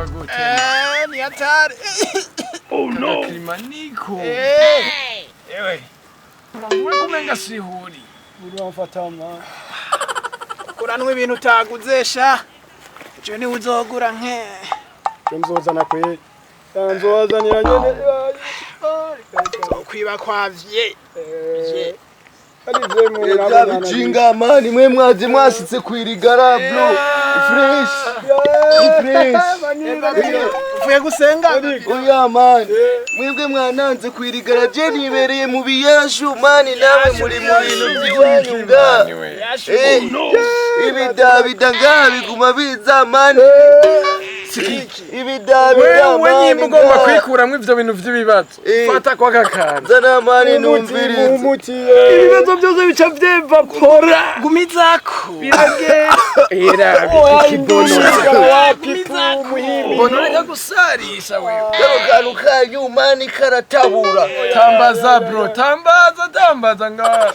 wumva gute? Ni hatari. Oh no. Klimaniko. Ewe. Wewe kumenga sihuri. Uramfatama. Kuranwa ibintu utaguzesha. Je ni uzogura nke. Nzozana kwe. Nzozanira nyene. Kwiba kwavye. Bijinga mani mwe mwaje mwashitse kwirigara bro. Fresh. Uvuye gusenga? Oya mani. Mwebwe mwananze kwirigara je nibereye mu biyashu mani nawe muri mu bintu by'iwanyunga. Ibidabida ngabi guma biza mani. Ibidabida mani. Wewe nyimba ugomba kwikuramwe ivyo bintu vy'ibibazo. Fata kwa kakana. Zana mani numvirize. Ibibazo byose bica vyevapora. Gumizako. Birage. Era bikibono. Bono reka gusarisha wewe. Karo kantu kanyu mani karatabura. Tambaza bro, tambaza nga.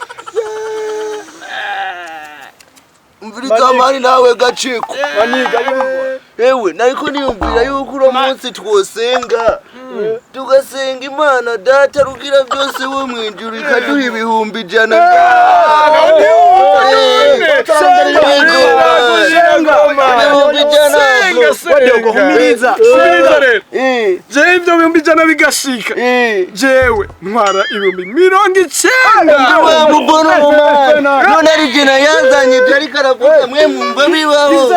Mviriza mani nawe gaciko. Maniga Ewe nariko niyumvira yuko uno munsi twosenga. Tugasenga Imana data rugira byose wo mwijuru ikaduha ibihumbi 100. Je ivyo bihumbi 100 bigashika. Jewe ntwara ibihumbi 90. Mubono mama. None ari jina yanzanye ibyo ariko aravuga mwe mwumva bibaho.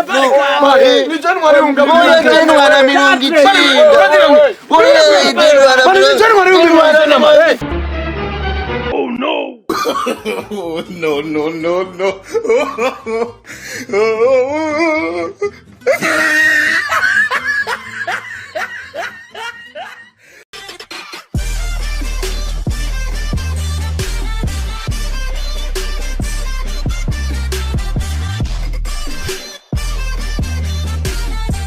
Oh no. No.